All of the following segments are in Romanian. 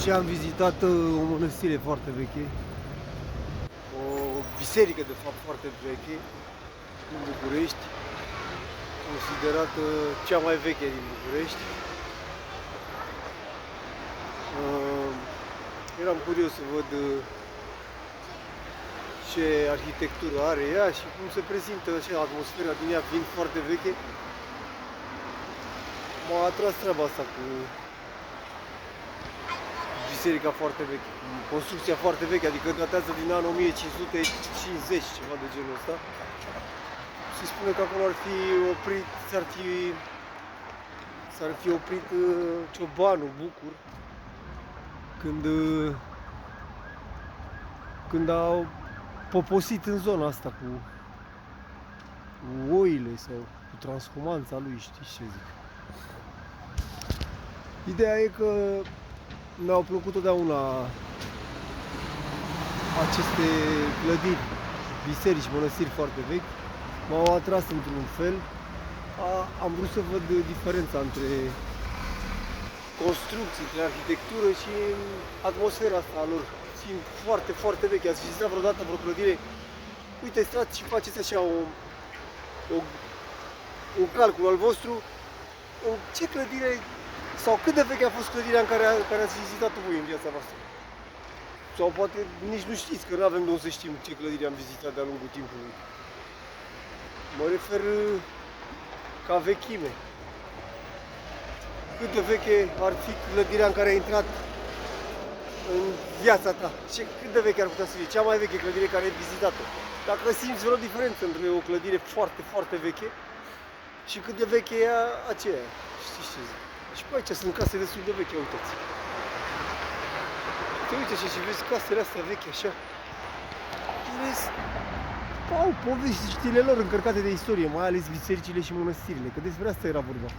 Și am vizitat o mănăstire foarte veche, o biserică de fapt foarte veche, în București, considerată cea mai veche din București. Eram curios să văd ce arhitectură are ea și cum se prezintă așa atmosfera din ea, fiind foarte veche. M-a atras treaba asta cu biserica foarte veche, construcția foarte veche, adică datează din anul 1550, ceva de genul ăsta. Se spune că acolo ar fi oprit, s-ar fi oprit ciobanul Bucur când au poposit în zona asta cu oile sau cu transhumanța lui, știți ce zic. Ideea e că mi-au plăcut totdeauna aceste clădiri, biserici, mănăstiri foarte vechi. M-au atras într-un fel. Am vrut să văd diferența între construcții, între arhitectură și atmosfera asta a lor, fiind foarte, foarte veche. Ați vizitat vreodată vreo clădire? Uite, stați și faceți așa un calcul al vostru în ce clădire sau cât de veche a fost clădirea în care ați vizitat-o voi în viața voastră. Sau poate nici nu știți, că nu avem de unde să știm ce clădire am vizitat de-a lungul timpului. Mă refer ca vechime. Cât de veche ar fi clădirea în care ai intrat în viața ta? Cât de veche ar putea să fie? Cea mai veche clădire care ai vizitat-o? Dacă simți vreo diferență între o clădire foarte, foarte veche și cât de veche e aceea. Știți ce zic? Și pe aici sunt case destul de vechi, uitați. Te uite și vezi casele astea vechi așa. Vezi, au poveștile lor încărcate de istorie, mai ales bisericile și mănăstirile, că despre asta era vorba.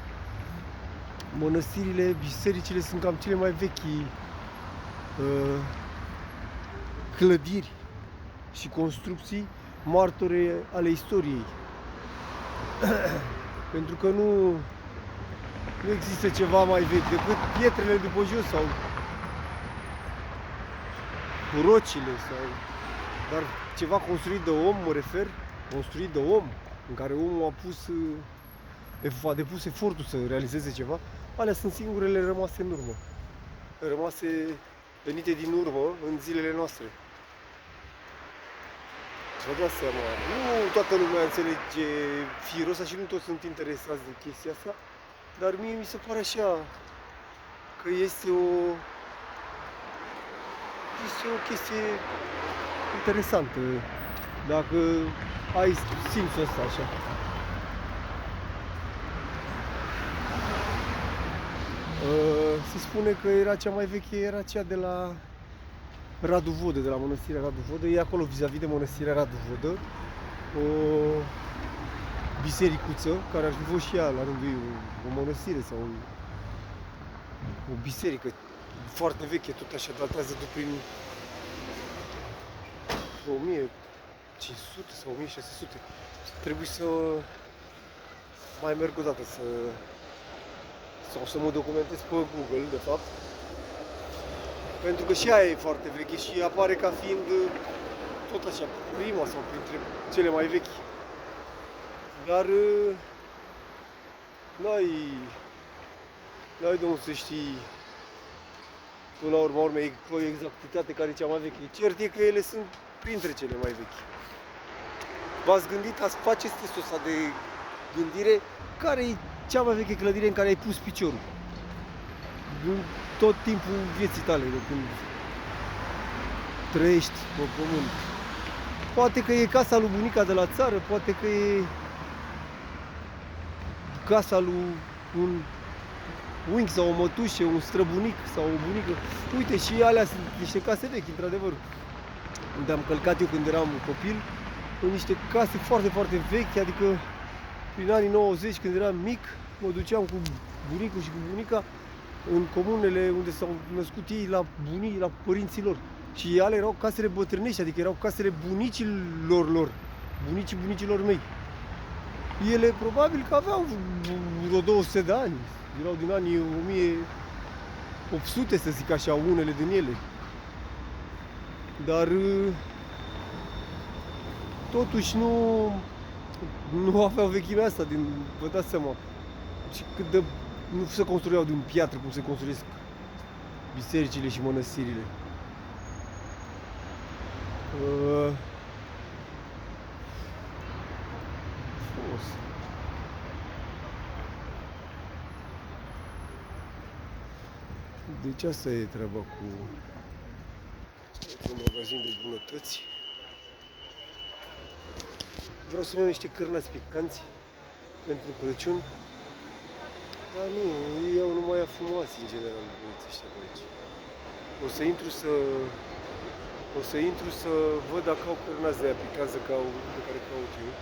Mănăstirile, bisericile sunt cam cele mai vechi clădiri și construcții martore ale istoriei. Pentru că nu există ceva mai vechi decât pietrele după jos sau rocile dar ceva construit de om, mă refer, construit de om, în care omul a depus efortul să realizeze ceva, alea sunt singurele rămase în urmă, rămase venite din urmă în zilele noastre. Vă dați seama, nu toată lumea înțelege firul ăsta și nu toți sunt interesați de chestia asta, dar mie mi se pare așa că este o chestie interesantă, dacă ai simțul ăsta așa. Se spune că era cea mai veche, era cea de la Radu Vodă, de la mănăstirea Radu Vodă. E acolo vis-a-vis de mănăstirea Radu Vodă o bisericuță, care ar fi fost și ea la rândul ei o mănăstire sau o biserică foarte veche, tot așa, datează de prin 1500 sau 1600. Trebuie să mai merg o dată sau să mă documentez pe Google, de fapt. Pentru că și aia e foarte veche și apare ca fiind tot așa, prima sau printre cele mai vechi. Dar n-ai de unde să știi până la urma urmei cu exactitate care e cea mai veche. Cert e că ele sunt printre cele mai vechi. V-ați gândit, faceți testul ăsta de gândire, care e cea mai veche clădire în care ai pus piciorul? În tot timpul vieții tale, de când trăiești pe pământ. Poate că e casa lui bunica de la țară, poate că e casa lui un unchi sau o mătușă, un străbunic sau o bunică. Uite, și alea sunt niște case vechi, într-adevăr. Unde am călcat eu când eram copil, în niște case foarte, foarte vechi, adică prin anii 90, când eram mic, mă duceam cu bunicul și cu bunica în comunele unde s-au născut ei, la bunii, la părinții lor. Și ale erau casele bătrânești, adică erau casele bunicilor, bunicilor mei. Ele probabil că aveau vreo 200 de ani, erau din anii 800, să zic așa, unele din ele. Dar totuși nu aveau vechimea asta, vă dați seama. Și cât de, nu se construiau din piatră cum se construiesc bisericile și mănăstirile. Frumos. Deci asta e treaba cu un magazin de bunătăți. Vreau să-mi iau niște cârnați picanți pentru Crăciun. Dar nu, ei iau numai afumați în general, băieții ăștia de aici. O să intru să văd dacă au cârnați de aia picanți de care caut eu.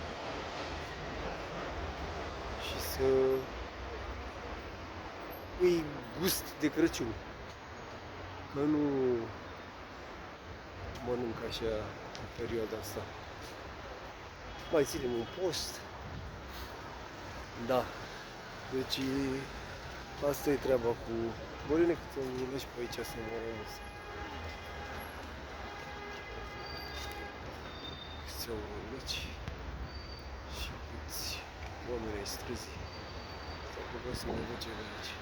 Și să îi gust de Crăciun. Că nu mănânc așa în perioada asta. Mai ținem un post. Da. Deci asta e treaba cu Bălâne, cât să-mi lași pe aici să mă rămâs. Câți au urmăci și câți oameni ai străzii. S-au băgat să mă văd ce de aici.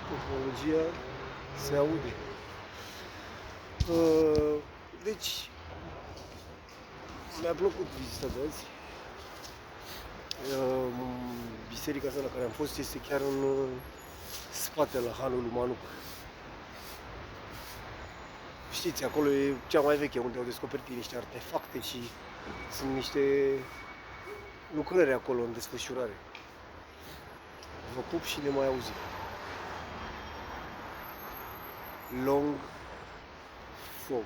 Tehnologia se aude. Deci, mi-a plăcut vizita de azi. Biserica asta la care am fost este chiar în spate, la hanul lui Manuc. Știți, acolo e cea mai veche, unde au descoperit niște artefacte și sunt niște lucrări acolo în desfășurare. Vă pup și ne mai auzim. Long fog.